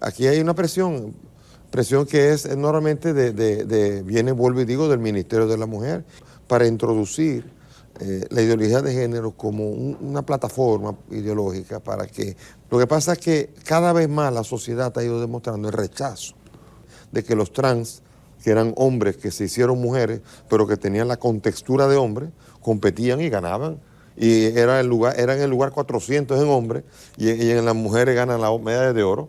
aquí hay una presión que es normalmente viene, vuelvo y digo, del Ministerio de la Mujer, para introducir la ideología de género como una plataforma ideológica para que... Lo que pasa es que cada vez más la sociedad ha ido demostrando el rechazo de que los trans, que eran hombres que se hicieron mujeres, pero que tenían la contextura de hombres, competían y ganaban. Y eran en el lugar 400 en hombres y en las mujeres ganan la medalla de oro.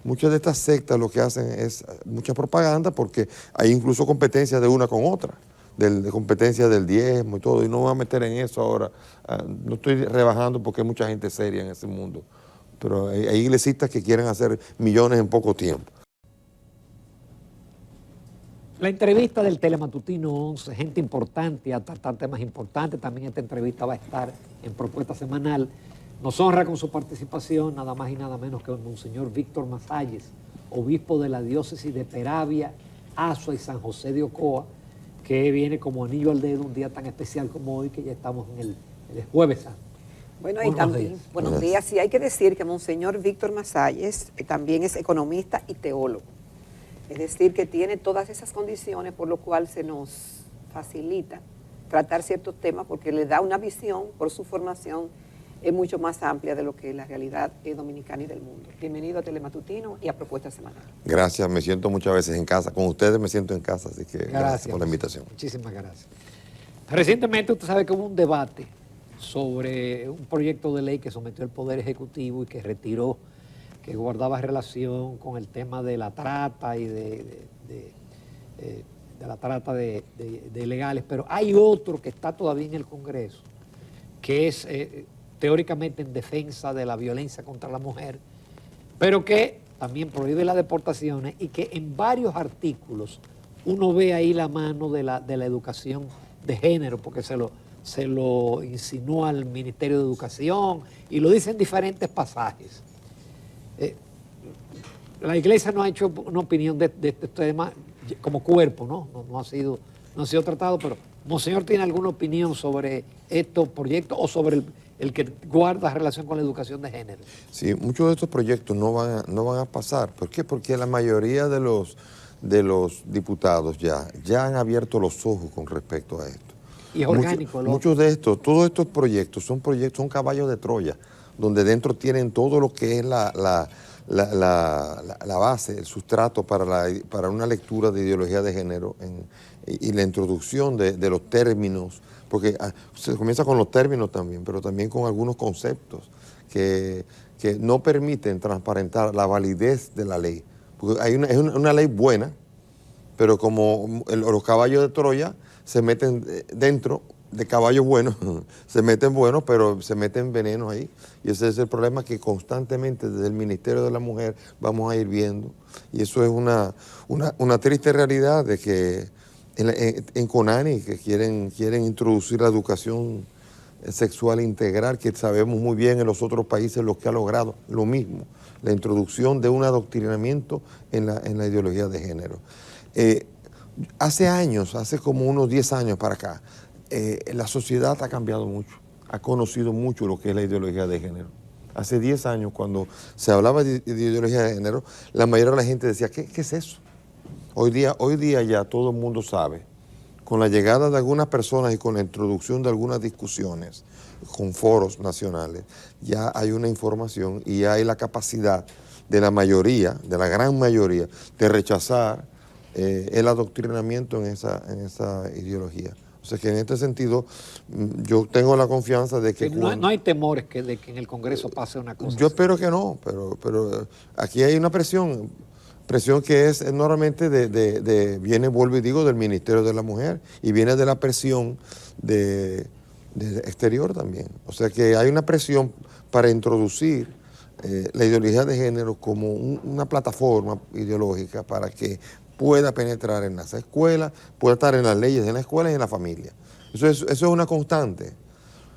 Muchas de estas sectas lo que hacen es mucha propaganda porque hay incluso competencia de una con otra, de competencia del diezmo y todo, y no me voy a meter en eso ahora. No estoy rebajando porque hay mucha gente seria en ese mundo, pero hay iglesitas que quieren hacer millones en poco tiempo. La entrevista del Telematutino 11, gente importante a tratar temas importantes. También esta entrevista va a estar en Propuesta Semanal. Nos honra con su participación nada más y nada menos que el Monseñor Víctor Masalles, obispo de la diócesis de Peravia, Azua y San José de Ocoa, que viene como anillo al dedo un día tan especial como hoy, que ya estamos en el Jueves Santo. Bueno, y también, buenos días. Sí, hay que decir que Monseñor Víctor Masalles también es economista y teólogo. Es decir, que tiene todas esas condiciones por lo cual se nos facilita tratar ciertos temas porque le da una visión, por su formación, es mucho más amplia de lo que es la realidad dominicana y del mundo. Bienvenido a Telematutino y a Propuesta Semanal. Gracias, me siento muchas veces en casa. Con ustedes me siento en casa, así que gracias por la invitación. Muchísimas gracias. Recientemente usted sabe que hubo un debate sobre un proyecto de ley que sometió el Poder Ejecutivo y que retiró, que guardaba relación con el tema de la trata y de la trata de ilegales, pero hay otro que está todavía en el Congreso, que es teóricamente en defensa de la violencia contra la mujer, pero que también prohíbe las deportaciones y que en varios artículos uno ve ahí la mano de la educación de género, porque se lo insinúa al Ministerio de Educación y lo dice en diferentes pasajes. La Iglesia no ha hecho una opinión de este tema como cuerpo, no ha sido tratado, pero Monseñor tiene alguna opinión sobre estos proyectos o sobre el que guarda relación con la educación de género. Sí, muchos de estos proyectos no van a pasar. ¿Por qué? Porque la mayoría de los diputados ya han abierto los ojos con respecto a esto. Y es orgánico. Muchos de estos, todos estos proyectos son caballos de Troya, donde dentro tienen todo lo que es la base, el sustrato para una lectura de ideología de género y la introducción de los términos, porque se comienza con los términos también, pero también con algunos conceptos que no permiten transparentar la validez de la ley. Porque es una ley buena, pero como los caballos de Troya se meten dentro de caballos buenos, se meten buenos, pero se meten venenos ahí. Y ese es el problema que constantemente desde el Ministerio de la Mujer vamos a ir viendo. Y eso es una triste realidad de que en CONANI, que quieren introducir la educación sexual integral, que sabemos muy bien en los otros países lo que ha logrado, lo mismo, la introducción de un adoctrinamiento en la ideología de género. Hace como unos 10 años para acá, la sociedad ha cambiado mucho, ha conocido mucho lo que es la ideología de género. Hace 10 años, cuando se hablaba de ideología de género, la mayoría de la gente decía, ¿qué es eso? Hoy día ya todo el mundo sabe, con la llegada de algunas personas y con la introducción de algunas discusiones, con foros nacionales, ya hay una información y hay la capacidad de la mayoría, de la gran mayoría, de rechazar el adoctrinamiento en esa ideología. O sea que en este sentido yo tengo la confianza de que... No hay temores de que en el Congreso pase una cosa Yo así. espero que no, pero aquí hay una presión que es normalmente viene, vuelvo y digo, del Ministerio de la Mujer y viene de la presión de exterior también. O sea que hay una presión para introducir la ideología de género como una plataforma ideológica para que pueda penetrar en las escuelas, pueda estar en las leyes de la escuela y en la familia. Eso es una constante.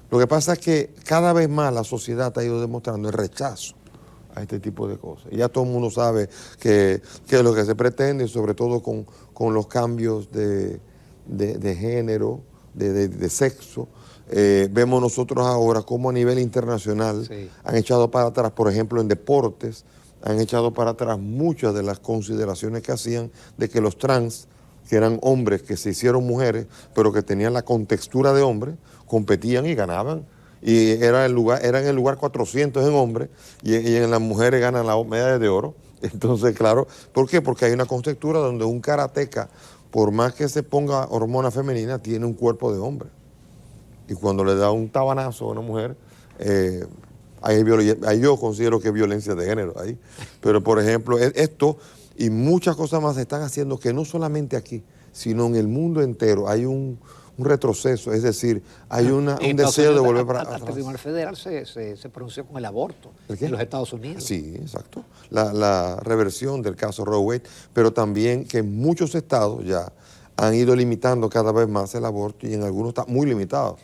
Lo que pasa es que cada vez más la sociedad ha ido demostrando el rechazo a este tipo de cosas. Y ya todo el mundo sabe que es lo que se pretende, sobre todo con los cambios de género, de sexo. Vemos nosotros ahora cómo a nivel internacional han echado para atrás, por ejemplo, en deportes, han echado para atrás muchas de las consideraciones que hacían de que los trans, que eran hombres que se hicieron mujeres, pero que tenían la contextura de hombres, competían y ganaban. Y eran el lugar 400 en hombres y en las mujeres ganan la medalla de oro. Entonces, claro, ¿por qué? Porque hay una contextura donde un karateca, por más que se ponga hormona femenina, tiene un cuerpo de hombre. Y cuando le da un tabanazo a una mujer, ahí yo considero que es violencia de género. Ahí. Pero, por ejemplo, esto y muchas cosas más se están haciendo que no solamente aquí, sino en el mundo entero hay un retroceso, es decir, hay un deseo de volver para atrás. El Tribunal Federal se pronunció con el aborto en los Estados Unidos. Sí, exacto. La reversión del caso Roe Wade, pero también que muchos estados ya han ido limitando cada vez más el aborto y en algunos está muy limitado.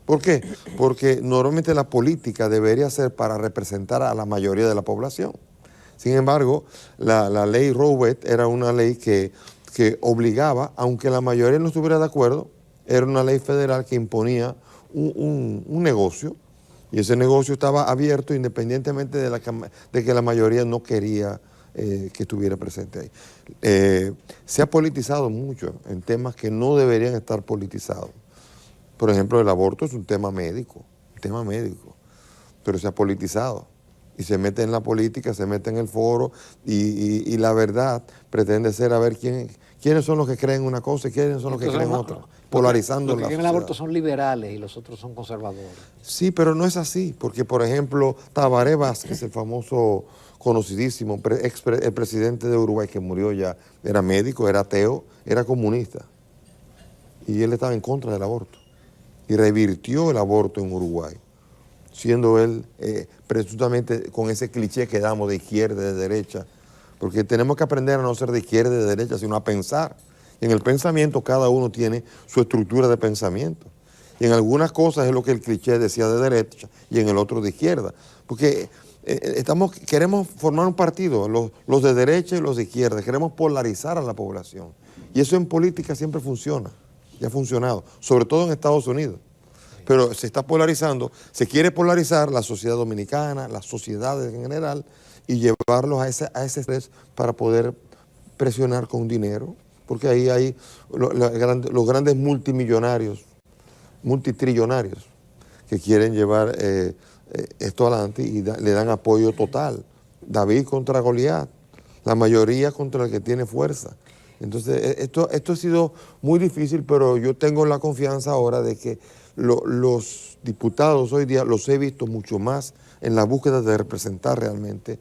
¿Por qué? Porque normalmente la política debería ser para representar a la mayoría de la población. Sin embargo, la ley Roe Wade era una ley que obligaba, aunque la mayoría no estuviera de acuerdo, era una ley federal que imponía un negocio, y ese negocio estaba abierto independientemente de que la mayoría no quería que estuviera presente ahí. Se ha politizado mucho en temas que no deberían estar politizados. Por ejemplo, el aborto es un tema médico, pero se ha politizado. Y se mete en la política, se mete en el foro, y la verdad pretende ser a ver quiénes son los que creen una cosa y quiénes son los que creen otra, polarizando la sociedad. Los que creen el aborto son liberales y los otros son conservadores. Sí, pero no es así, porque por ejemplo, Tabaré Vázquez, el famoso, conocidísimo, el presidente de Uruguay que murió ya, era médico, era ateo, era comunista, y él estaba en contra del aborto, y revirtió el aborto en Uruguay, siendo él presuntamente con ese cliché que damos de izquierda y de derecha, porque tenemos que aprender a no ser de izquierda y de derecha, sino a pensar. Y en el pensamiento cada uno tiene su estructura de pensamiento. Y en algunas cosas es lo que el cliché decía de derecha y en el otro de izquierda. Porque queremos formar un partido, los de derecha y los de izquierda, queremos polarizar a la población. Y eso en política siempre funciona, y ha funcionado, sobre todo en Estados Unidos. Pero se está polarizando, se quiere polarizar la sociedad dominicana, las sociedades en general, y llevarlos a ese estrés para poder presionar con dinero, porque ahí hay los grandes multimillonarios, multitrillonarios, que quieren llevar esto adelante y le dan apoyo total. David contra Goliat, la mayoría contra el que tiene fuerza. Entonces, esto ha sido muy difícil, pero yo tengo la confianza ahora de que los diputados hoy día los he visto mucho más en la búsqueda de representar realmente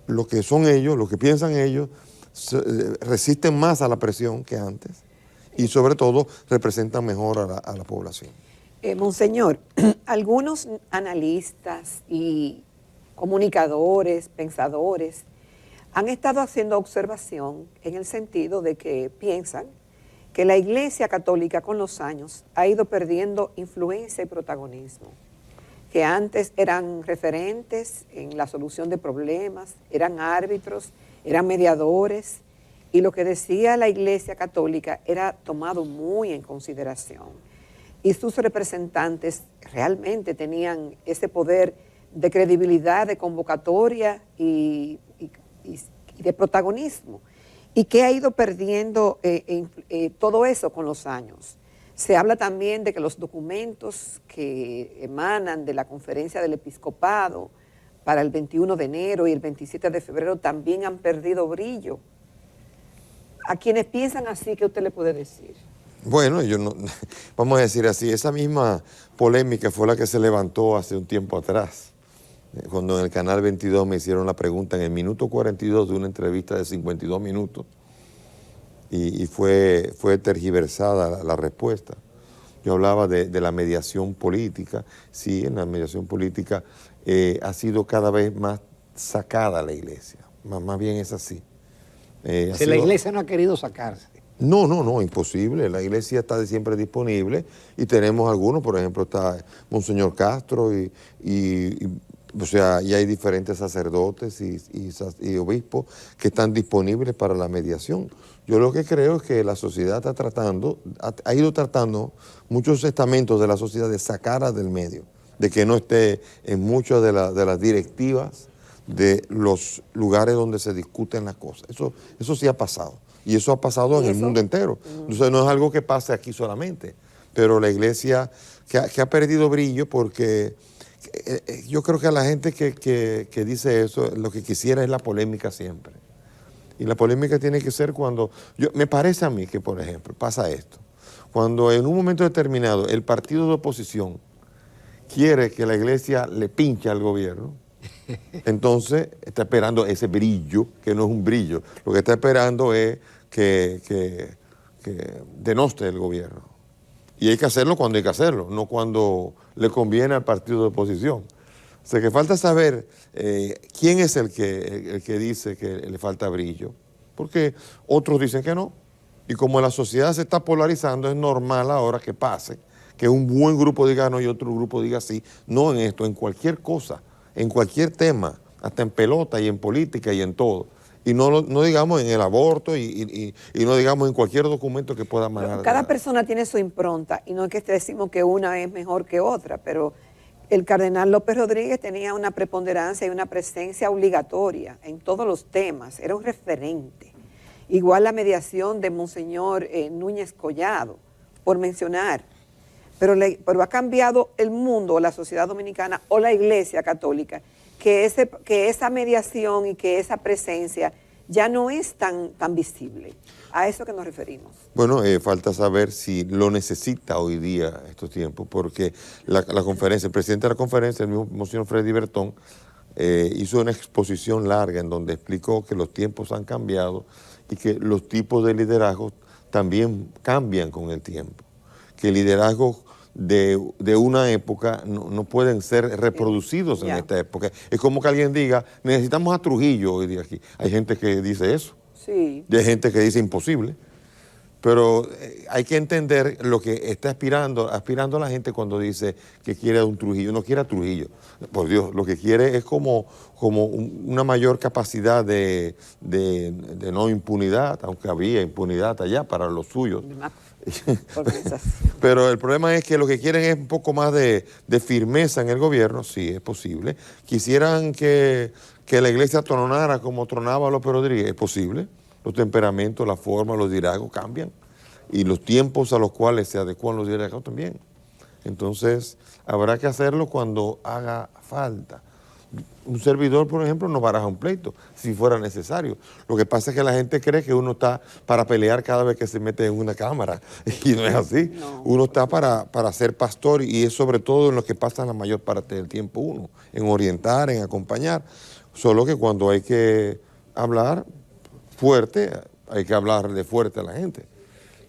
lo que son ellos, lo que piensan ellos, resisten más a la presión que antes y sobre todo representan mejor a la población. Monseñor, algunos analistas y comunicadores, pensadores, han estado haciendo observación en el sentido de que piensan que la Iglesia Católica con los años ha ido perdiendo influencia y protagonismo, que antes eran referentes en la solución de problemas, eran árbitros, eran mediadores, y lo que decía la Iglesia Católica era tomado muy en consideración. Y sus representantes realmente tenían ese poder de credibilidad, de convocatoria y de protagonismo. ¿Y qué ha ido perdiendo todo eso con los años? Se habla también de que los documentos que emanan de la conferencia del episcopado para el 21 de enero y el 27 de febrero también han perdido brillo. A quienes piensan así, ¿qué usted le puede decir? Bueno, vamos a decir así, esa misma polémica fue la que se levantó hace un tiempo atrás, cuando en el Canal 22 me hicieron la pregunta en el minuto 42 de una entrevista de 52 minutos y fue tergiversada la respuesta. Yo hablaba de la mediación política. Sí, en la mediación política ha sido cada vez más sacada la Iglesia, más bien es así. La Iglesia no ha querido sacarse. No, imposible. La Iglesia está siempre disponible y tenemos algunos, por ejemplo, está Monseñor Castro o sea, ya hay diferentes sacerdotes y obispos que están disponibles para la mediación. Yo lo que creo es que la sociedad ha ido tratando muchos estamentos de la sociedad de sacarla del medio, de que no esté en muchas de las directivas de los lugares donde se discuten las cosas. Eso sí ha pasado. Y eso ha pasado en el mundo entero. Entonces no es algo que pase aquí solamente. Pero la iglesia que ha perdido brillo porque yo creo que a la gente que dice eso, lo que quisiera es la polémica siempre. Y la polémica tiene que ser cuando... me parece a mí que, por ejemplo, pasa esto. Cuando en un momento determinado el partido de oposición quiere que la iglesia le pinche al gobierno, entonces está esperando ese brillo, que no es un brillo. Lo que está esperando es que denoste el gobierno. Y hay que hacerlo cuando hay que hacerlo, no cuando le conviene al partido de oposición. O sea, que falta saber quién es el que dice que le falta brillo, porque otros dicen que no. Y como la sociedad se está polarizando, es normal ahora que pase, que un buen grupo diga no y otro grupo diga sí. No en esto, en cualquier cosa, en cualquier tema, hasta en pelota y en política y en todo. Y no digamos en el aborto y no digamos en cualquier documento que pueda manejar. Cada persona tiene su impronta y no es que decimos que una es mejor que otra, pero el cardenal López Rodríguez tenía una preponderancia y una presencia obligatoria en todos los temas, era un referente. Igual la mediación de Monseñor Núñez Collado, por mencionar. Pero ha cambiado el mundo, la sociedad dominicana o la Iglesia Católica, que esa mediación y que esa presencia ya no es tan visible. A eso que nos referimos. Bueno, falta saber si lo necesita hoy día estos tiempos, porque la conferencia, el presidente de la conferencia, el mismo Monseñor Freddy Bertón, hizo una exposición larga en donde explicó que los tiempos han cambiado y que los tipos de liderazgo también cambian con el tiempo. Que el liderazgo de una época no pueden ser reproducidos en esta época. Es como que alguien diga, necesitamos a Trujillo hoy día aquí. Hay gente que dice eso. Sí. Y hay gente que dice imposible. Pero hay que entender lo que está aspirando la gente cuando dice que quiere a un Trujillo. No quiere a Trujillo. Por Dios, lo que quiere es como una mayor capacidad de no impunidad, aunque había impunidad allá para los suyos. Pero el problema es que lo que quieren es un poco más de firmeza en el gobierno. Sí, es posible. Quisieran que la iglesia tronara como tronaba López Rodríguez. Es posible. Los temperamentos, la forma, los liderazgos cambian. Y los tiempos a los cuales se adecuan los liderazgos también. Entonces, habrá que hacerlo cuando haga falta. Un servidor, por ejemplo, no baraja un pleito, si fuera necesario. Lo que pasa es que la gente cree que uno está para pelear cada vez que se mete en una cámara, y no es así. No. Uno está para ser pastor, y es sobre todo en lo que pasa la mayor parte del tiempo uno, en orientar, en acompañar. Solo que cuando hay que hablar fuerte, hay que hablarle fuerte a la gente.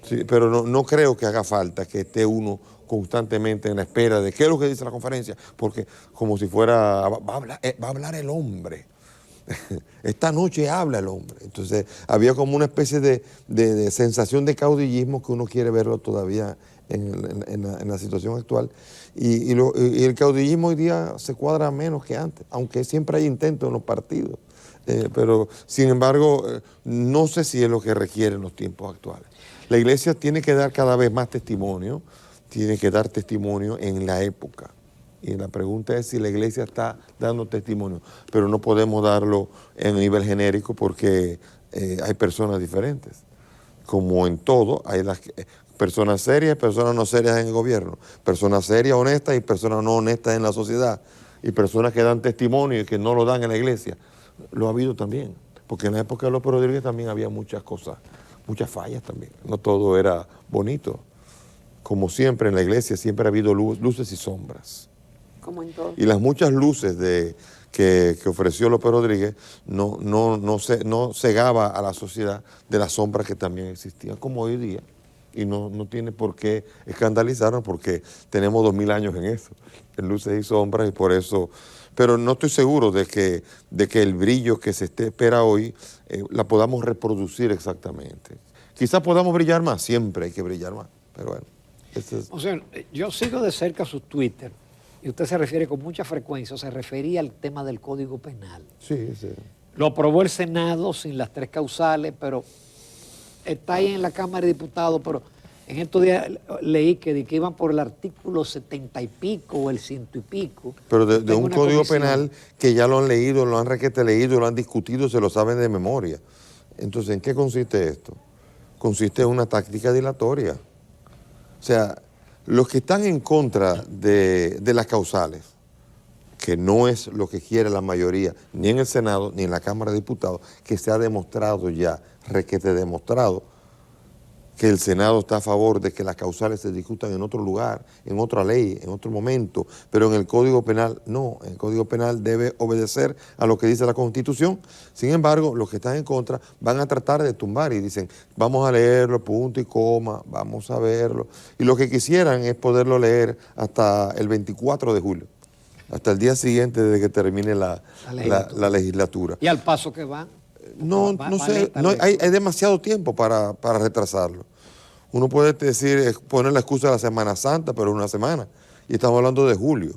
Sí, pero no creo que haga falta que esté uno constantemente en la espera de qué es lo que dice la conferencia, porque como si fuera, va a hablar el hombre. Esta noche habla el hombre. Entonces había como una especie de sensación de caudillismo que uno quiere verlo todavía en la situación actual. Y el caudillismo hoy día se cuadra menos que antes, aunque siempre hay intentos en los partidos. Pero sin embargo, no sé si es lo que requieren los tiempos actuales. La iglesia tiene que dar cada vez más testimonio, tiene que dar testimonio en la época. Y la pregunta es si la iglesia está dando testimonio, pero no podemos darlo en nivel genérico porque hay personas diferentes. Como en todo, hay las personas serias y personas no serias en el gobierno, personas serias, honestas y personas no honestas en la sociedad, y personas que dan testimonio y que no lo dan en la iglesia. Lo ha habido también, porque en la época de López Rodríguez también había muchas cosas, muchas fallas también, no todo era bonito. Como siempre en la iglesia siempre ha habido luces y sombras. Como en todo. Y las muchas luces que ofreció López Rodríguez no cegaba a la sociedad de las sombras que también existían, como hoy día. Y no tiene por qué escandalizarnos porque tenemos 2000 años en eso, en luces y sombras, y por eso... Pero no estoy seguro de que el brillo que se espera hoy la podamos reproducir exactamente. Quizás podamos brillar más, siempre hay que brillar más, pero bueno. O sea, yo sigo de cerca su Twitter y usted se refiere con mucha frecuencia, o se refería al tema del Código Penal. Sí, sí. Lo aprobó el Senado sin las 3 causales, pero está ahí en la Cámara de Diputados, pero En estos días leí que iban por el artículo 70 y pico o el 100 y pico. Pero de Tengo un una código comisión. penal que ya lo han leído, lo han requete leído, lo han discutido, se lo saben de memoria. Entonces, ¿en qué consiste esto? Consiste en una táctica dilatoria. O sea, los que están en contra de las causales, que no es lo que quiere la mayoría, ni en el Senado, ni en la Cámara de Diputados, que se ha demostrado ya, requete demostrado, que el Senado está a favor de que las causales se discutan en otro lugar, en otra ley, en otro momento, pero en el Código Penal no, el Código Penal debe obedecer a lo que dice la Constitución. Sin embargo, los que están en contra van a tratar de tumbar y dicen, vamos a leerlo punto y coma, vamos a verlo. Y lo que quisieran es poderlo leer hasta el 24 de julio, hasta el día siguiente de que termine la legislatura. ¿Y al paso que van? No sé, hay demasiado tiempo para retrasarlo. Uno puede decir, poner la excusa de la Semana Santa, pero es una semana. Y estamos hablando de julio.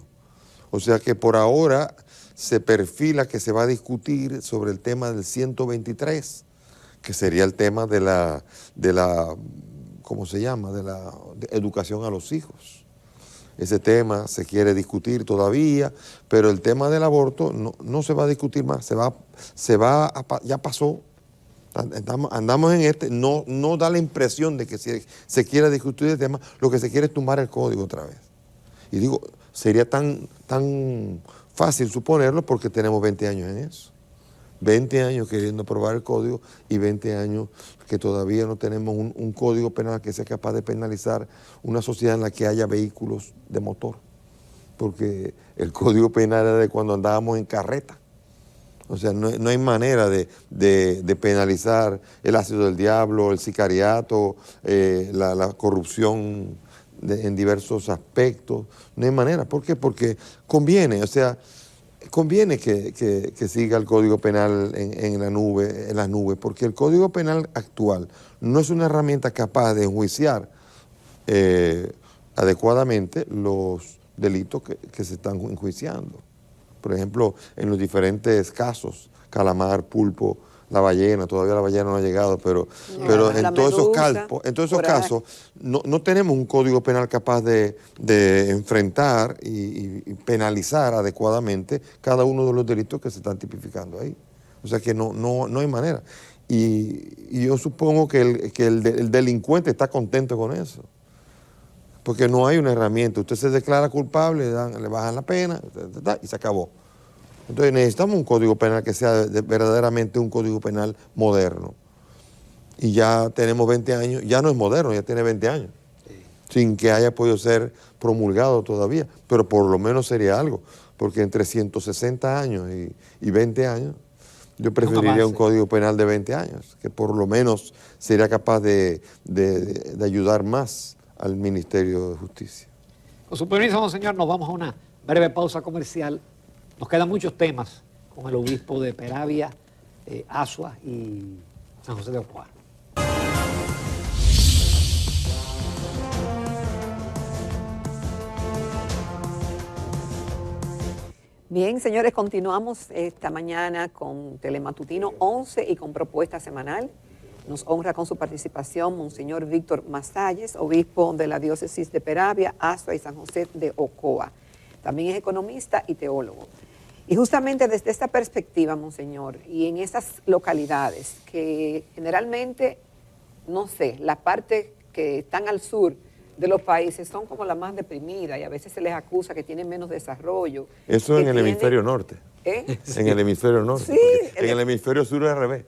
O sea que por ahora se perfila que se va a discutir sobre el tema del 123, que sería el tema de la ¿cómo se llama? De la educación a los hijos. Ese tema se quiere discutir todavía, pero el tema del aborto no se va a discutir más, ya pasó. Andamos en no da la impresión de que se quiera discutir el tema, lo que se quiere es tumbar el código otra vez. Y digo, sería tan fácil suponerlo porque tenemos 20 años en eso. 20 años queriendo aprobar el código y 20 años que todavía no tenemos un código penal que sea capaz de penalizar una sociedad en la que haya vehículos de motor. Porque el código penal era de cuando andábamos en carreta. O sea, no hay manera de penalizar el ácido del diablo, el sicariato, la corrupción en diversos aspectos. No hay manera. ¿Por qué? Porque conviene, o sea, conviene que siga el Código Penal en las nubes, porque el Código Penal actual no es una herramienta capaz de enjuiciar adecuadamente los delitos que se están enjuiciando. Por ejemplo, en los diferentes casos, calamar, pulpo, la ballena, todavía la ballena no ha llegado, pero en todos esos casos no tenemos un código penal capaz de enfrentar y penalizar adecuadamente cada uno de los delitos que se están tipificando ahí. O sea que no hay manera. Y yo supongo que el delincuente está contento con eso, porque no hay una herramienta. Usted se declara culpable, le bajan la pena y se acabó. Entonces necesitamos un código penal que sea verdaderamente un código penal moderno. Y ya tenemos 20 años, ya no es moderno, ya tiene 20 años, sin que haya podido ser promulgado todavía, pero por lo menos sería algo, porque entre 160 años y 20 años, yo preferiría un código penal de 20 años, que por lo menos sería capaz de ayudar más al Ministerio de Justicia. Con su permiso, monseñor, nos vamos a una breve pausa comercial. Nos quedan muchos temas con el obispo de Peravia, Asua y San José de Ocoa. Bien, señores, continuamos esta mañana con Telematutino 11 y con propuesta semanal. Nos honra con su participación Monseñor Víctor Masalles, obispo de la diócesis de Peravia, Asua y San José de Ocoa. También es economista y teólogo. Y justamente desde esta perspectiva, Monseñor, y en esas localidades que generalmente, no sé, la parte que están al sur de los países son como las más deprimidas y a veces se les acusa que tienen menos desarrollo. Eso en el hemisferio norte. Sí. En el hemisferio norte. Sí, en el hemisferio sur es al revés.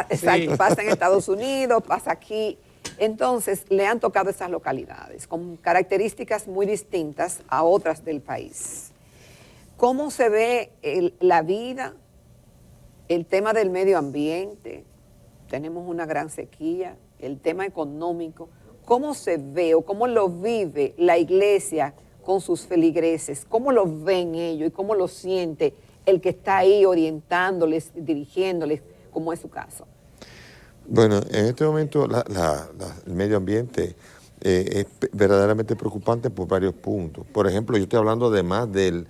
Exacto, sí. Pasa en Estados Unidos, pasa aquí. Entonces, le han tocado esas localidades con características muy distintas a otras del país. ¿Cómo se ve la vida, el tema del medio ambiente? Tenemos una gran sequía, el tema económico. ¿Cómo se ve o cómo lo vive la iglesia con sus feligreses? ¿Cómo lo ven ellos y cómo lo siente el que está ahí orientándoles, dirigiéndoles, como es su caso? Bueno, en este momento el medio ambiente es verdaderamente preocupante por varios puntos. Por ejemplo, yo estoy hablando además de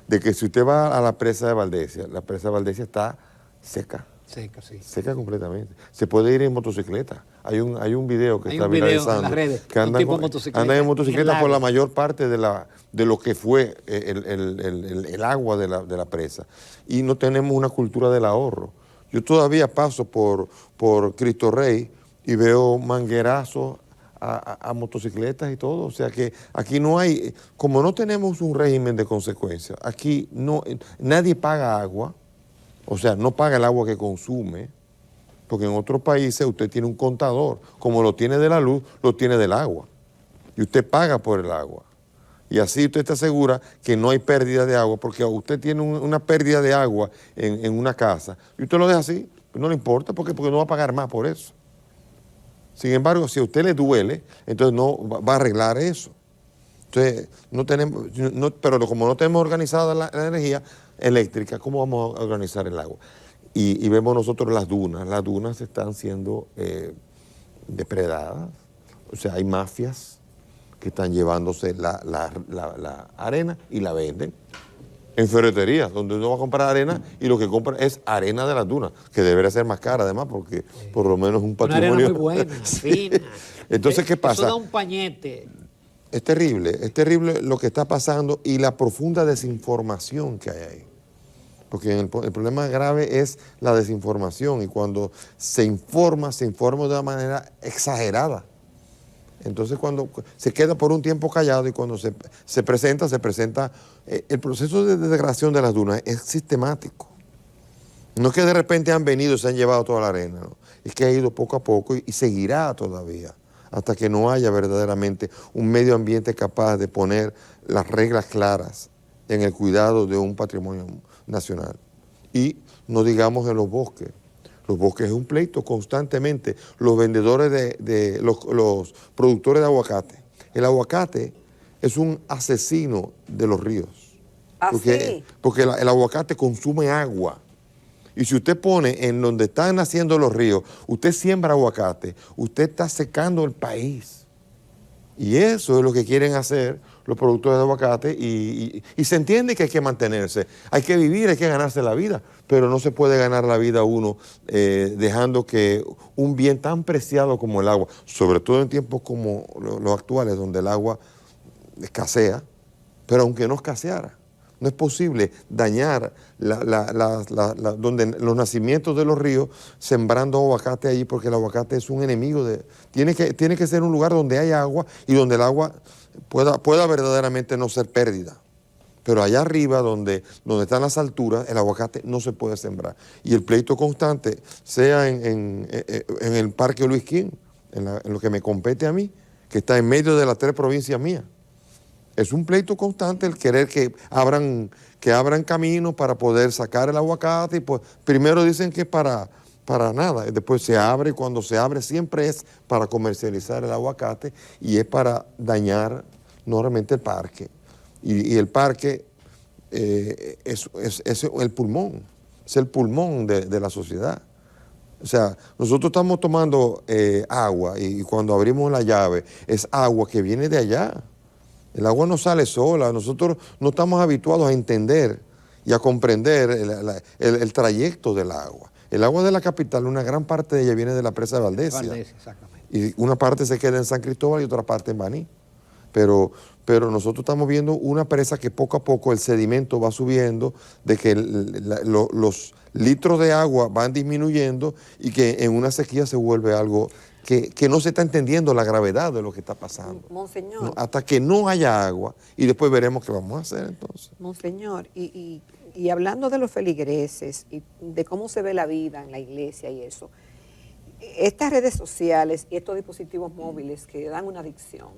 que si usted va a la presa de Valdesia, la presa de Valdesia está seca. Seca, sí. Seca completamente. Se puede ir en motocicleta. Hay un video que Hay está un video viralizando. en las redes, Que un andan, tipo en motocicleta andan en en motocicleta el por la lago. mayor parte de lo que fue el agua de la presa. Y no tenemos una cultura del ahorro. Yo todavía paso por Cristo Rey y veo manguerazos a motocicletas y todo. O sea que aquí no hay, como no tenemos un régimen de consecuencias, aquí nadie paga agua, o sea, no paga el agua que consume, porque en otros países usted tiene un contador, como lo tiene de la luz, lo tiene del agua, y usted paga por el agua. Y así usted está segura que no hay pérdida de agua, porque usted tiene una pérdida de agua en una casa, y usted lo deja así, pues no le importa, porque no va a pagar más por eso. Sin embargo, si a usted le duele, entonces no va a arreglar eso. Entonces, pero como no tenemos organizada la energía eléctrica, ¿cómo vamos a organizar el agua? Y vemos nosotros las dunas están siendo depredadas, o sea, hay mafias que están llevándose la arena y la venden en ferreterías, donde uno va a comprar arena y lo que compra es arena de las dunas, que debería ser más cara además, porque por lo menos un patrimonio. Una arena muy buena, fina. Entonces, ¿qué pasa? Eso da un pañete. Es terrible lo que está pasando y la profunda desinformación que hay ahí. Porque el problema grave es la desinformación, y cuando se informa de una manera exagerada. Entonces cuando se queda por un tiempo callado y cuando se presenta, el proceso de degradación de las dunas es sistemático. No es que de repente han venido y se han llevado toda la arena, ¿no? Es que ha ido poco a poco y seguirá todavía, hasta que no haya verdaderamente un medio ambiente capaz de poner las reglas claras en el cuidado de un patrimonio nacional. Y no digamos en los bosques. Los bosques es un pleito constantemente. Los vendedores los productores de aguacate. El aguacate es un asesino de los ríos. ¿Ah, porque sí? porque el aguacate consume agua. Y si usted pone en donde están naciendo los ríos, usted siembra aguacate, usted está secando el país. Y eso es lo que quieren hacer los productores de aguacate y se entiende que hay que mantenerse, hay que vivir, hay que ganarse la vida, pero no se puede ganar la vida uno dejando que un bien tan preciado como el agua, sobre todo en tiempos como los actuales, donde el agua escasea, pero aunque no escaseara, no es posible dañar donde los nacimientos de los ríos sembrando aguacate allí, porque el aguacate es un enemigo tiene que ser un lugar donde haya agua y donde el agua pueda verdaderamente no ser pérdida. Pero allá arriba, donde están las alturas, el aguacate no se puede sembrar. Y el pleito constante, sea en el Parque Luis King, en lo que me compete a mí, que está en medio de las 3 provincias mías. Es un pleito constante el querer que abran caminos para poder sacar el aguacate. Y pues primero dicen que es para nada, después se abre, y cuando se abre siempre es para comercializar el aguacate y es para dañar normalmente el parque. Y el parque es el pulmón, es el pulmón de la sociedad. O sea, nosotros estamos tomando agua y cuando abrimos la llave es agua que viene de allá. El agua no sale sola, nosotros no estamos habituados a entender y a comprender el trayecto del agua. El agua de la capital, una gran parte de ella viene de la presa de Valdesia. Valdesia, exactamente. Y una parte se queda en San Cristóbal y otra parte en Baní. Pero nosotros estamos viendo una presa que poco a poco el sedimento va subiendo, de que los litros de agua van disminuyendo y que en una sequía se vuelve algo que no se está entendiendo la gravedad de lo que está pasando. Monseñor. No, hasta que no haya agua y después veremos qué vamos a hacer entonces. Monseñor, y hablando de los feligreses y de cómo se ve la vida en la iglesia y eso, estas redes sociales y estos dispositivos móviles que dan una adicción,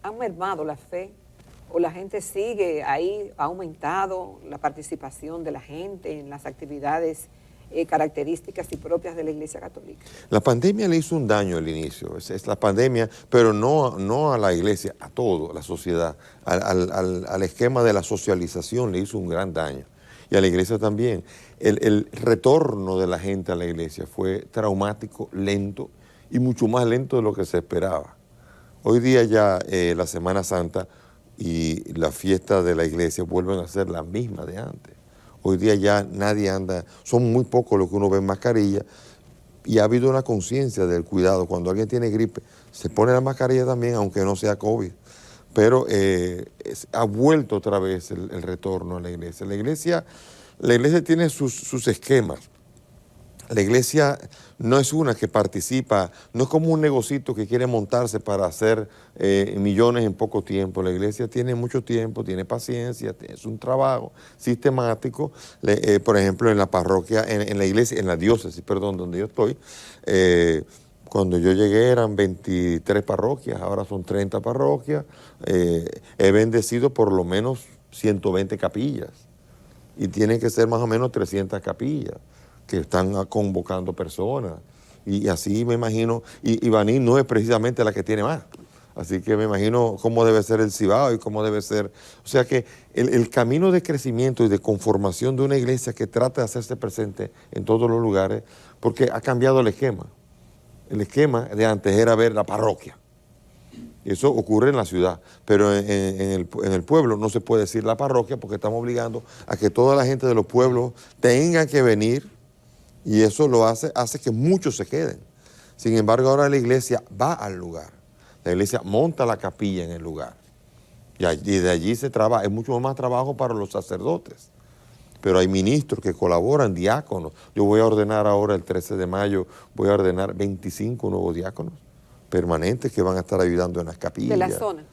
¿han mermado la fe? ¿O la gente sigue ahí, ha aumentado la participación de la gente en las actividades características y propias de la Iglesia Católica? La pandemia le hizo un daño al inicio, es la pandemia, pero no a la iglesia, a todo, a la sociedad, al esquema de la socialización le hizo un gran daño. Y a la iglesia también. El retorno de la gente a la iglesia fue traumático, lento y mucho más lento de lo que se esperaba. Hoy día ya la Semana Santa y la fiesta de la iglesia vuelven a ser las mismas de antes. Hoy día ya nadie anda, son muy pocos los que uno ve en mascarilla, y ha habido una conciencia del cuidado. Cuando alguien tiene gripe, se pone la mascarilla también, aunque no sea COVID. Pero ha vuelto otra vez el retorno a la iglesia. La iglesia tiene sus esquemas. La iglesia no es una que participa, no es como un negocito que quiere montarse para hacer millones en poco tiempo. La iglesia tiene mucho tiempo, tiene paciencia, es un trabajo sistemático. Por ejemplo, en la parroquia, en la iglesia, en la diócesis, perdón, donde yo estoy, cuando yo llegué eran 23 parroquias, ahora son 30 parroquias. He bendecido por lo menos 120 capillas y tienen que ser más o menos 300 capillas que están convocando personas. Y así me imagino, y Baní no es precisamente la que tiene más. Así que me imagino cómo debe ser el Cibao y cómo debe ser. O sea que el camino de crecimiento y de conformación de una iglesia que trata de hacerse presente en todos los lugares, porque ha cambiado el esquema. El esquema de antes era ver la parroquia. Eso ocurre en la ciudad, pero en el pueblo no se puede decir la parroquia porque estamos obligando a que toda la gente de los pueblos tenga que venir, y eso lo hace que muchos se queden. Sin embargo, ahora la iglesia va al lugar. La iglesia monta la capilla en el lugar. Y de allí se trabaja. Es mucho más trabajo para los sacerdotes. Pero hay ministros que colaboran, diáconos. Yo voy a ordenar ahora el 13 de mayo, voy a ordenar 25 nuevos diáconos permanentes que van a estar ayudando en las capillas. ¿De la zona?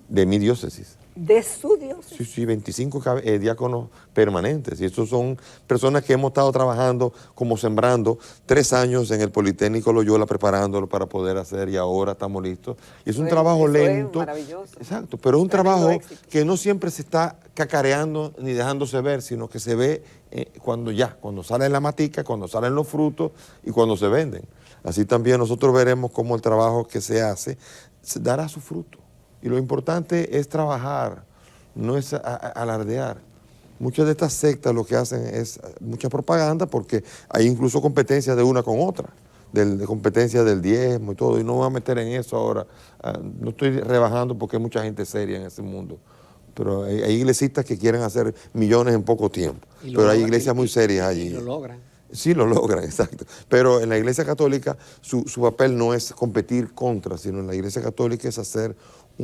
De mi diócesis. ¿De su diócesis? Sí, 25 diáconos permanentes. Y estos son personas que hemos estado trabajando como sembrando 3 años en el Politécnico Loyola preparándolo para poder hacer, y ahora estamos listos. Y es un trabajo lento. Es maravilloso. Exacto, pero es un trabajo que no siempre se está cacareando ni dejándose ver, sino que se ve cuando sale la matica, cuando salen los frutos y cuando se venden. Así también nosotros veremos cómo el trabajo que se hace dará su fruto. Y lo importante es trabajar, no es alardear. Muchas de estas sectas lo que hacen es mucha propaganda, porque hay incluso competencia de una con otra, de competencia del diezmo y todo, y no me voy a meter en eso ahora. No estoy rebajando porque hay mucha gente seria en ese mundo, pero hay iglesitas que quieren hacer millones en poco tiempo, pero hay iglesias muy serias allí. Y lo logran. Sí, lo logran, exacto. Pero en la Iglesia Católica su papel no es competir contra, sino en la Iglesia Católica es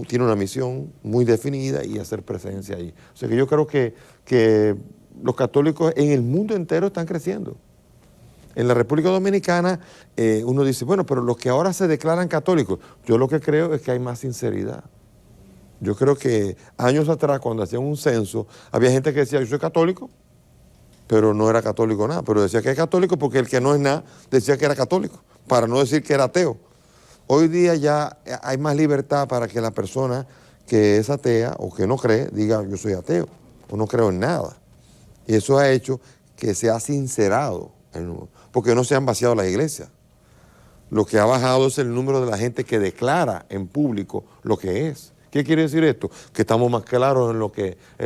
tiene una misión muy definida y hacer presencia ahí. O sea que yo creo que los católicos en el mundo entero están creciendo. En la República Dominicana uno dice, bueno, pero los que ahora se declaran católicos, yo lo que creo es que hay más sinceridad. Yo creo que años atrás, cuando hacían un censo, había gente que decía, yo soy católico, pero no era católico nada, pero decía que es católico porque el que no es nada decía que era católico, para no decir que era ateo. Hoy día ya hay más libertad para que la persona que es atea o que no cree diga yo soy ateo o no creo en nada. Y eso ha hecho que se ha sincerado, porque no se han vaciado las iglesias. Lo que ha bajado es el número de la gente que declara en público lo que es. ¿Qué quiere decir esto? Que estamos más claros en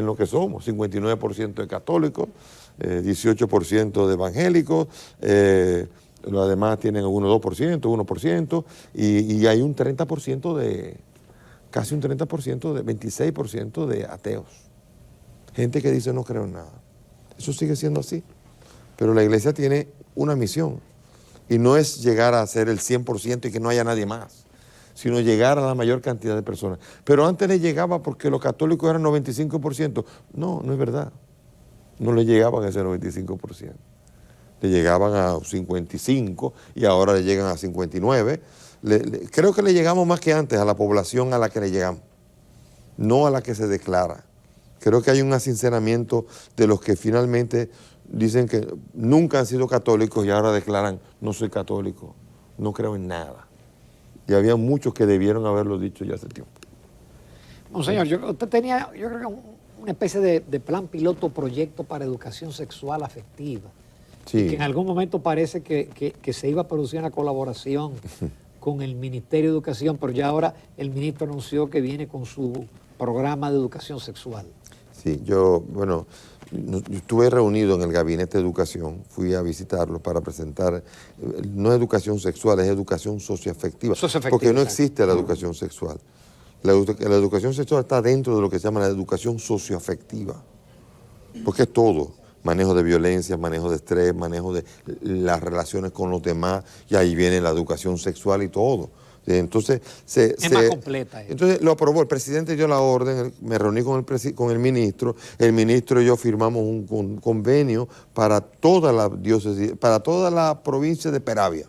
lo que somos. 59% de católicos, 18% de evangélicos, los demás tienen 2%, 1%, y hay un 30% casi un 30%, 26% de ateos. Gente que dice no creo en nada. Eso sigue siendo así. Pero la iglesia tiene una misión, y no es llegar a ser el 100% y que no haya nadie más, sino llegar a la mayor cantidad de personas. Pero antes le llegaba porque los católicos eran 95%. No, no es verdad. No le llegaban a ese 95%. Le llegaban a 55 y ahora le llegan a 59. Creo que le llegamos más que antes a la población a la que le llegamos, no a la que se declara. Creo que hay un asinceramiento de los que finalmente dicen que nunca han sido católicos y ahora declaran, no soy católico, no creo en nada. Y había muchos que debieron haberlo dicho ya hace tiempo. Monseñor, usted tenía, yo creo que una especie de plan piloto, proyecto para educación sexual afectiva. Sí. Y que en algún momento parece que se iba a producir una colaboración con el Ministerio de Educación, pero ya ahora el ministro anunció que viene con su programa de educación sexual. Sí, yo estuve reunido en el Gabinete de Educación, fui a visitarlo para presentar, no es educación sexual, es educación socioafectiva, porque no existe la educación sexual. La educación sexual está dentro de lo que se llama la educación socioafectiva, porque es todo. manejo de violencia, manejo de estrés, manejo de las relaciones con los demás, y ahí viene la educación sexual y todo. Entonces, es más completa. Entonces lo aprobó, el presidente dio la orden, me reuní con el ministro y yo firmamos un convenio para toda la diócesis, para toda la provincia de Peravia.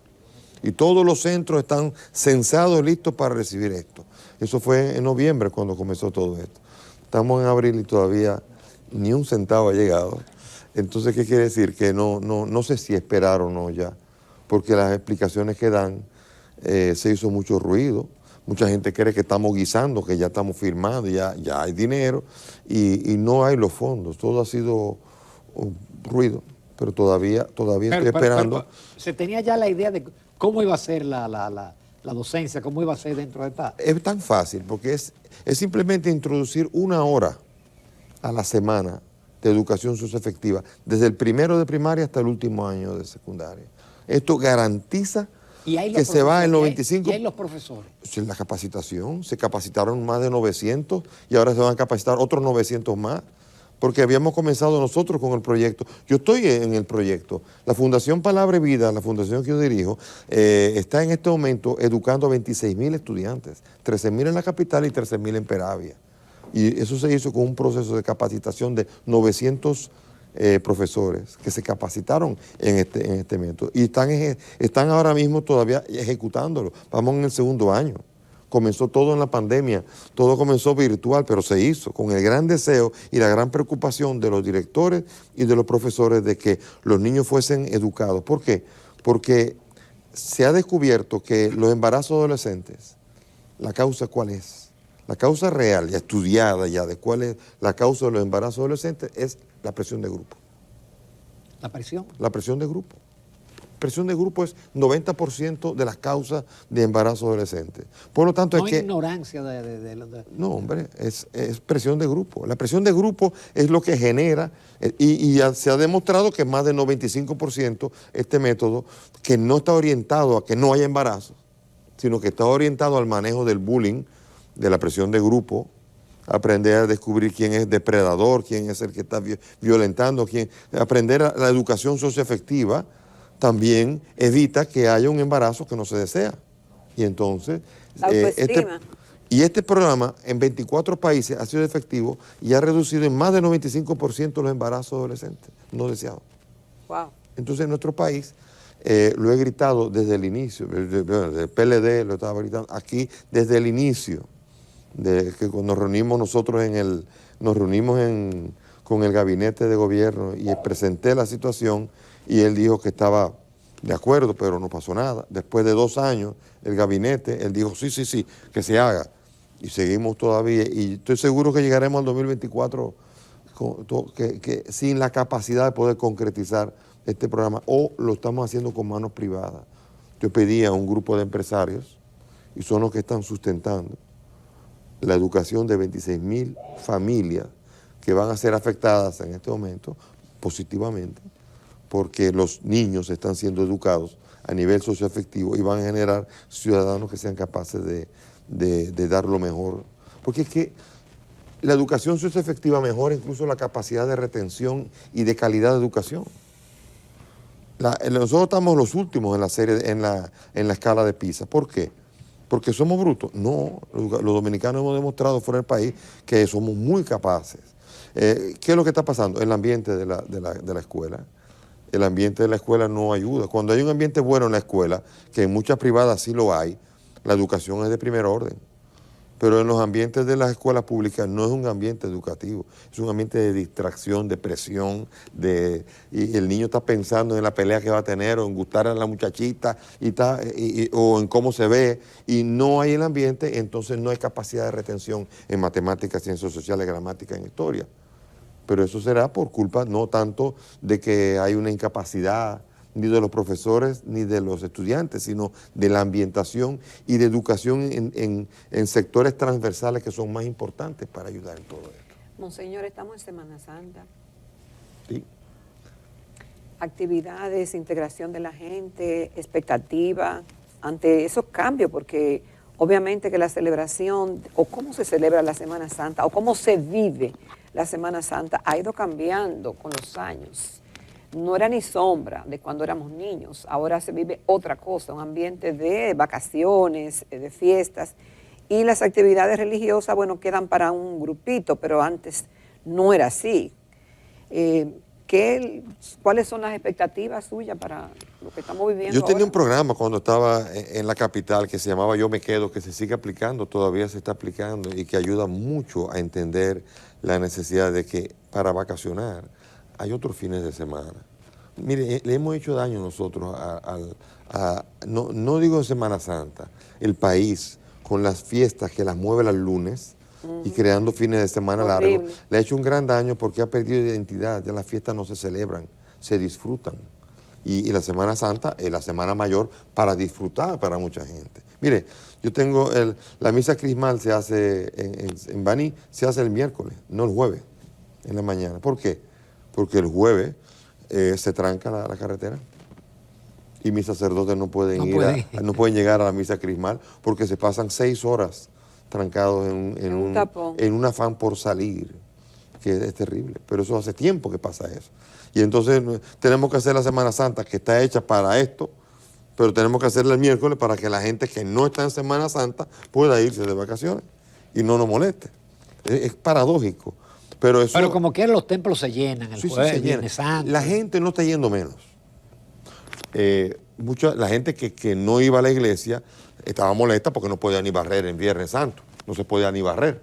Y todos los centros están censados, listos para recibir esto. Eso fue en noviembre cuando comenzó todo esto. Estamos en abril y todavía ni un centavo ha llegado. Entonces, ¿qué quiere decir? Que no sé si esperar o no ya, porque las explicaciones que dan, se hizo mucho ruido. Mucha gente cree que estamos guisando, que ya estamos firmando, ya hay dinero y no hay los fondos. Todo ha sido un ruido, pero todavía estoy esperando. Pero, ¿se tenía ya la idea de cómo iba a ser la docencia, cómo iba a ser dentro de esta? Es tan fácil, porque es simplemente introducir 1 hora a la semana de educación socioafectiva, desde el primero de primaria hasta el último año de secundaria. Esto garantiza que se va el 95%. ¿Y hay los profesores? La capacitación, se capacitaron más de 900 y ahora se van a capacitar otros 900 más, porque habíamos comenzado nosotros con el proyecto. Yo estoy en el proyecto. La Fundación Palabra y Vida, la fundación que yo dirijo, está en este momento educando a 26.000 estudiantes, 13.000 en la capital y 13.000 en Peravia. Y eso se hizo con un proceso de capacitación de 900 profesores que se capacitaron en este método y están ahora mismo todavía ejecutándolo. Vamos en el 2.º año. Comenzó todo en la pandemia, todo comenzó virtual, pero se hizo con el gran deseo y la gran preocupación de los directores y de los profesores de que los niños fuesen educados. ¿Por qué? Porque se ha descubierto que los embarazos adolescentes, ¿la causa cuál es? La causa real, ya estudiada ya de cuál es la causa de los embarazos adolescentes, es la presión de grupo. ¿La presión? La presión de grupo. Presión de grupo es 90% de las causas de embarazo adolescente. Por lo tanto, no es que... ignorancia No, hombre, es presión de grupo. La presión de grupo es lo que genera, y ya se ha demostrado que más del 95% este método, que no está orientado a que no haya embarazo, sino que está orientado al manejo del bullying, de la presión de grupo, aprender a descubrir quién es depredador, quién es el que está violentando, aprender la educación socioafectiva también evita que haya un embarazo que no se desea. Y entonces, este programa en 24 países ha sido efectivo y ha reducido en más del 95% los embarazos adolescentes no deseados. Wow. Entonces, en nuestro país, lo he gritado desde el inicio, del PLD lo estaba gritando, aquí desde el inicio, de que cuando nos reunimos nosotros con el gabinete de gobierno y presenté la situación y él dijo que estaba de acuerdo, pero no pasó nada. Después de 2 años, el gabinete, él dijo sí, que se haga. Y seguimos todavía, y estoy seguro que llegaremos al 2024 sin la capacidad de poder concretizar este programa, o lo estamos haciendo con manos privadas. Yo pedí a un grupo de empresarios, y son los que están sustentando la educación de 26.000 familias que van a ser afectadas en este momento positivamente, porque los niños están siendo educados a nivel socioafectivo y van a generar ciudadanos que sean capaces de dar lo mejor. Porque es que la educación socioafectiva mejora incluso la capacidad de retención y de calidad de educación. Nosotros estamos los últimos en la serie, en la escala de PISA. ¿Por qué? ¿Porque somos brutos? No, los dominicanos hemos demostrado fuera del país que somos muy capaces. ¿Qué es lo que está pasando? El ambiente de la escuela. El ambiente de la escuela no ayuda. Cuando hay un ambiente bueno en la escuela, que en muchas privadas sí lo hay, la educación es de primer orden. Pero en los ambientes de las escuelas públicas no es un ambiente educativo, es un ambiente de distracción, de presión, y el niño está pensando en la pelea que va a tener, o en gustar a la muchachita, o en cómo se ve, y no hay el ambiente, entonces no hay capacidad de retención en matemáticas, ciencias sociales, gramática, en historia. Pero eso será por culpa no tanto de que hay una incapacidad ni de los profesores ni de los estudiantes, sino de la ambientación y de educación en sectores transversales que son más importantes para ayudar en todo esto. Monseñor, estamos en Semana Santa. Sí. Actividades, integración de la gente, expectativa ante esos cambios, porque obviamente que la celebración, o cómo se celebra la Semana Santa, o cómo se vive la Semana Santa ha ido cambiando con los años. No era ni sombra de cuando éramos niños, ahora se vive otra cosa, un ambiente de vacaciones, de fiestas, y las actividades religiosas, bueno, quedan para un grupito, pero antes no era así. ¿Cuáles son las expectativas suyas para lo que estamos viviendo Yo tenía ahora? un programa cuando estaba en la capital que se llamaba Yo Me Quedo, que se sigue aplicando, todavía se está aplicando y que ayuda mucho a entender la necesidad de que para vacacionar hay otros fines de semana. Mire, le hemos hecho daño nosotros no digo en Semana Santa, el país con las fiestas que las mueve los lunes y creando fines de semana largos, le ha hecho un gran daño porque ha perdido identidad, ya las fiestas no se celebran, se disfrutan. Y la Semana Santa es la Semana Mayor para disfrutar para mucha gente. Mire, yo tengo la misa crismal se hace en Baní, se hace el miércoles, no el jueves, en la mañana. ¿Por qué? Porque el jueves se tranca la carretera y mis sacerdotes no pueden llegar a la misa crismal porque se pasan 6 horas trancados en un afán por salir, que es terrible. Pero eso hace tiempo que pasa eso. Y entonces tenemos que hacer la Semana Santa, que está hecha para esto, pero tenemos que hacerla el miércoles para que la gente que no está en Semana Santa pueda irse de vacaciones y no nos moleste. Es paradójico. Pero como quiera los templos se llenan, el jueves, se Viernes Santo. La gente no está yendo menos. La gente que no iba a la iglesia estaba molesta porque no podía ni barrer en Viernes Santo, no se podía ni barrer.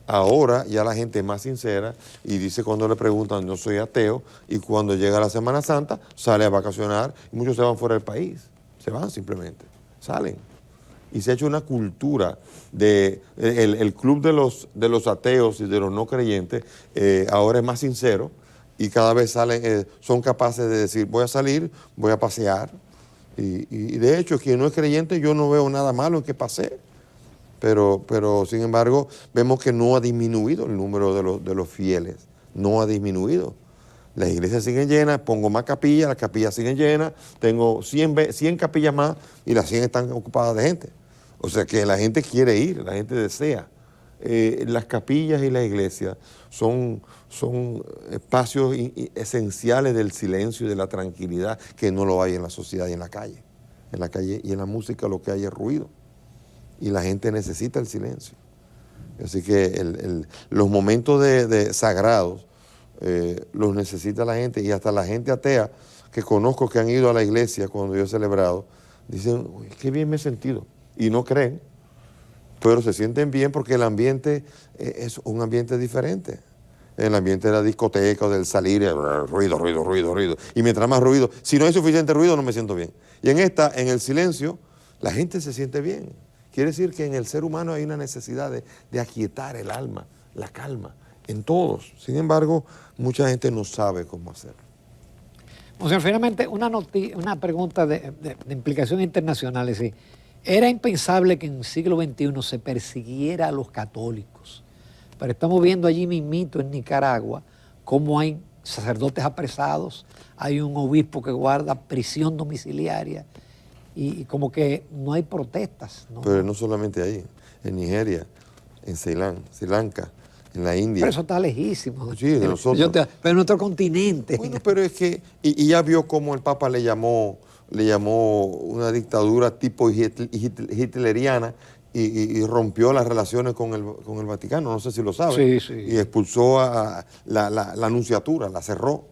Ahora ya la gente es más sincera y dice cuando le preguntan, yo soy ateo, y cuando llega la Semana Santa sale a vacacionar y muchos se van fuera del país, se van simplemente, salen. Y se ha hecho una cultura el club de los ateos y de los no creyentes ahora es más sincero y cada vez salen, son capaces de decir, voy a salir, voy a pasear. Y de hecho, quien no es creyente, yo no veo nada malo en que pase. Pero sin embargo, vemos que no ha disminuido el número de los fieles, no ha disminuido. Las iglesias siguen llenas, pongo más capillas, las capillas siguen llenas, tengo 100 capillas más y las 100 están ocupadas de gente. O sea que la gente quiere ir, la gente desea. Las capillas y las iglesias son espacios esenciales del silencio y de la tranquilidad que no lo hay en la sociedad y en la calle. En la calle y en la música lo que hay es ruido. Y la gente necesita el silencio. Así que los momentos de sagrados los necesita la gente, y hasta la gente atea que conozco que han ido a la iglesia cuando yo he celebrado, dicen, qué bien me he sentido, y no creen, pero se sienten bien porque el ambiente es un ambiente diferente. El ambiente de la discoteca o del salir, ruido. Y mientras más ruido, si no hay suficiente ruido no me siento bien. Y en el silencio, la gente se siente bien. Quiere decir que en el ser humano hay una necesidad de aquietar el alma, la calma, en todos. Sin embargo, mucha gente no sabe cómo hacerlo. O sea, finalmente, una pregunta de implicación internacional. Es decir, era impensable que en el siglo XXI se persiguiera a los católicos. Pero estamos viendo allí mismito en Nicaragua cómo hay sacerdotes apresados, hay un obispo que guarda prisión domiciliaria, y como que no hay protestas, ¿no? Pero no solamente ahí, en Nigeria, en Sri Lanka, en la India. Pero eso está lejísimo. Sí, de nosotros. Pero en nuestro continente. Bueno, pero es que, y ya vio cómo el Papa le llamó una dictadura tipo hitleriana y rompió las relaciones con el Vaticano, no sé si lo sabe. Sí. Y expulsó a la nunciatura, la cerró.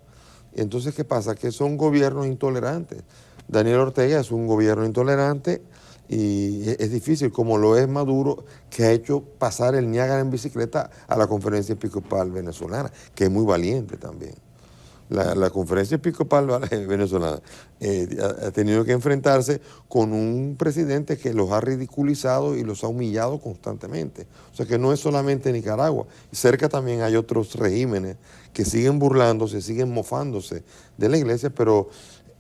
Entonces, ¿qué pasa? Que son gobiernos intolerantes. Daniel Ortega es un gobierno intolerante y es difícil, como lo es Maduro, que ha hecho pasar el Niágara en bicicleta a la Conferencia Episcopal Venezolana, que es muy valiente también. La Conferencia Episcopal Venezolana ha tenido que enfrentarse con un presidente que los ha ridiculizado y los ha humillado constantemente. O sea que no es solamente Nicaragua. Cerca también hay otros regímenes que siguen burlándose, siguen mofándose de la iglesia, pero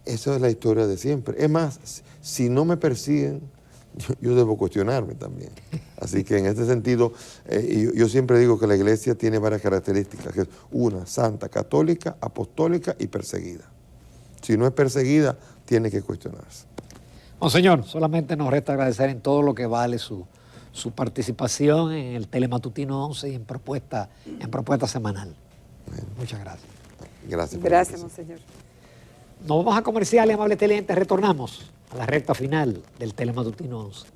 esa es la historia de siempre. Es más, si no me persiguen, yo debo cuestionarme también. Así que en este sentido, yo siempre digo que la iglesia tiene varias características, que es una, santa, católica, apostólica y perseguida. Si no es perseguida, tiene que cuestionarse. Monseñor, solamente nos resta agradecer en todo lo que vale su su participación en el Telematutino 11 y en propuesta semanal. Muchas gracias. Gracias. Gracias, monseñor. Nos vamos a comerciales, amables televidentes. Retornamos a la recta final del Telematutino 11.